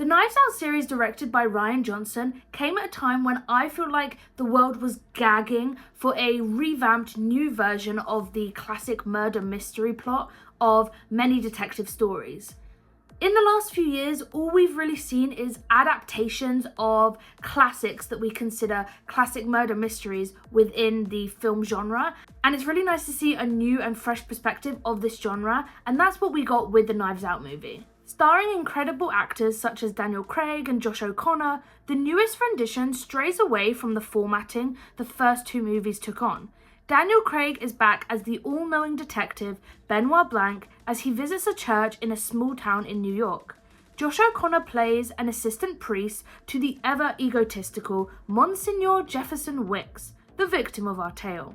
The Knives Out series, directed by Rian Johnson, came at a time when I feel like the world was gagging for a revamped new version of the classic murder mystery plot of many detective stories. In the last few years, all we've really seen is adaptations of classics that we consider classic murder mysteries within the film genre. And it's really nice to see a new and fresh perspective of this genre, and that's what we got with the Knives Out movie. Starring incredible actors such as Daniel Craig and Josh O'Connor, the newest rendition strays away from the formatting the first two movies took on. Daniel Craig is back as the all-knowing detective Benoit Blanc as he visits a church in a small town in New York. Josh O'Connor plays an assistant priest to the ever-egotistical Monsignor Jefferson Wicks, the victim of our tale.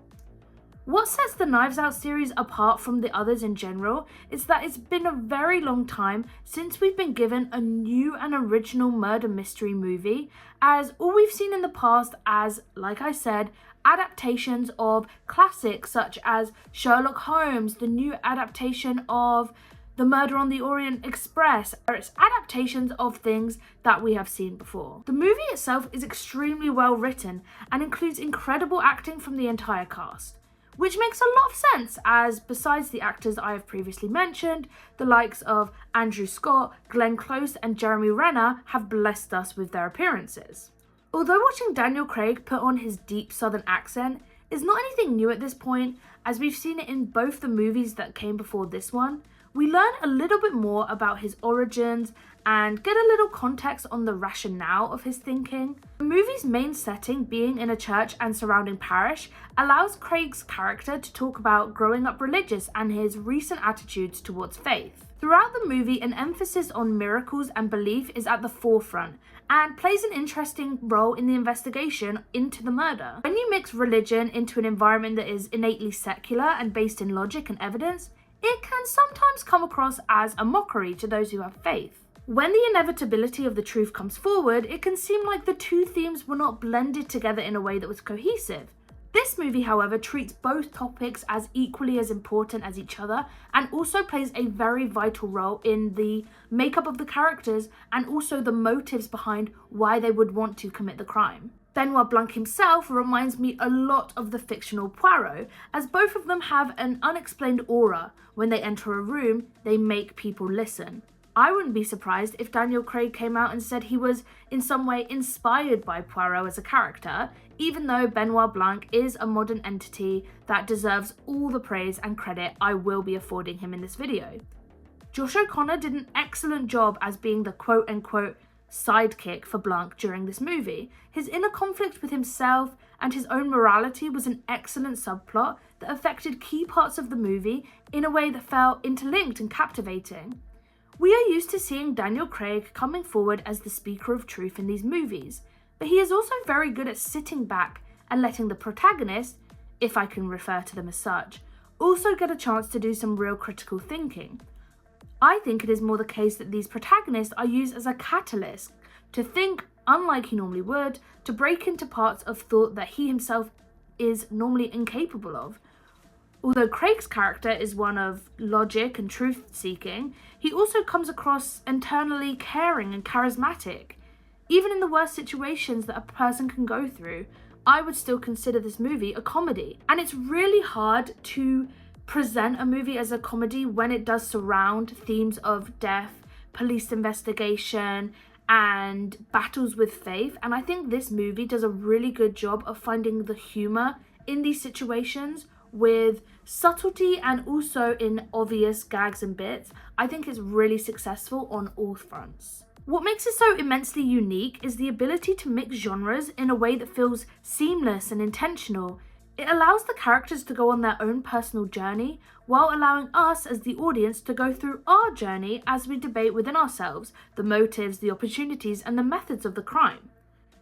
What sets the Knives Out series apart from the others in general is that it's been a very long time since we've been given a new and original murder mystery movie, as all we've seen in the past as, like I said, adaptations of classics such as Sherlock Holmes, the new adaptation of The Murder on the Orient Express, or it's adaptations of things that we have seen before. The movie itself is extremely well written and includes incredible acting from the entire cast, which makes a lot of sense as besides the actors I have previously mentioned, the likes of Andrew Scott, Glenn Close and Jeremy Renner have blessed us with their appearances. Although watching Daniel Craig put on his deep southern accent is not anything new at this point, as we've seen it in both the movies that came before this one, we learn a little bit more about his origins and get a little context on the rationale of his thinking. The movie's main setting, being in a church and surrounding parish, allows Craig's character to talk about growing up religious and his recent attitudes towards faith. Throughout the movie, an emphasis on miracles and belief is at the forefront and plays an interesting role in the investigation into the murder. When you mix religion into an environment that is innately secular and based in logic and evidence, it can sometimes come across as a mockery to those who have faith. When the inevitability of the truth comes forward, it can seem like the two themes were not blended together in a way that was cohesive. This movie, however, treats both topics as equally as important as each other and also plays a very vital role in the makeup of the characters and also the motives behind why they would want to commit the crime. Benoit Blanc himself reminds me a lot of the fictional Poirot, as both of them have an unexplained aura. When they enter a room, they make people listen. I wouldn't be surprised if Daniel Craig came out and said he was in some way inspired by Poirot as a character, even though Benoit Blanc is a modern entity that deserves all the praise and credit I will be affording him in this video. Josh O'Connor did an excellent job as being the quote-unquote sidekick for Blanc during this movie. His inner conflict with himself and his own morality was an excellent subplot that affected key parts of the movie in a way that felt interlinked and captivating. We are used to seeing Daniel Craig coming forward as the speaker of truth in these movies, but he is also very good at sitting back and letting the protagonist, if I can refer to them as such, also get a chance to do some real critical thinking. I think it is more the case that these protagonists are used as a catalyst to think unlike he normally would, to break into parts of thought that he himself is normally incapable of. Although Craig's character is one of logic and truth-seeking, he also comes across internally caring and charismatic. Even in the worst situations that a person can go through, I would still consider this movie a comedy. And it's really hard to present a movie as a comedy when it does surround themes of death, police investigation, and battles with faith. And I think this movie does a really good job of finding the humor in these situations with subtlety and also in obvious gags and bits. I think it's really successful on all fronts. What makes it so immensely unique is the ability to mix genres in a way that feels seamless and intentional. It allows the characters to go on their own personal journey while allowing us as the audience to go through our journey as we debate within ourselves the motives, the opportunities, and the methods of the crime.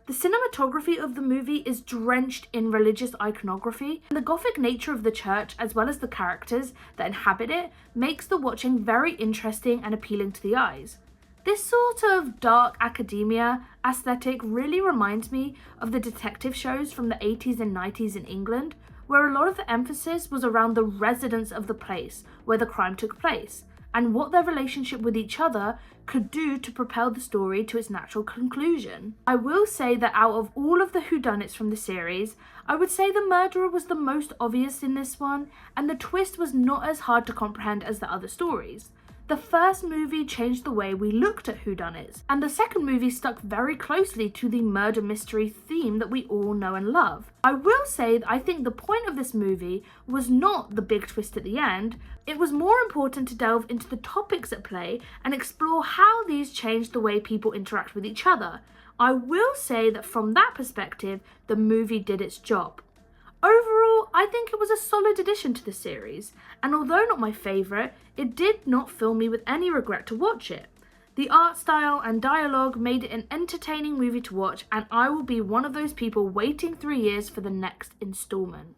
The cinematography of the movie is drenched in religious iconography, and the gothic nature of the church, as well as the characters that inhabit it, makes the watching very interesting and appealing to the eyes. This sort of dark academia aesthetic really reminds me of the detective shows from the 80s and 90s in England, where a lot of the emphasis was around the residents of the place where the crime took place, and what their relationship with each other could do to propel the story to its natural conclusion. I will say that out of all of the whodunits from the series, I would say the murderer was the most obvious in this one, and the twist was not as hard to comprehend as the other stories. The first movie changed the way we looked at whodunits, and the second movie stuck very closely to the murder mystery theme that we all know and love. I will say that I think the point of this movie was not the big twist at the end. It was more important to delve into the topics at play and explore how these changed the way people interact with each other. I will say that from that perspective, the movie did its job. Overall, I think it was a solid addition to the series, and although not my favourite, it did not fill me with any regret to watch it. The art style and dialogue made it an entertaining movie to watch, and I will be one of those people waiting 3 years for the next installment.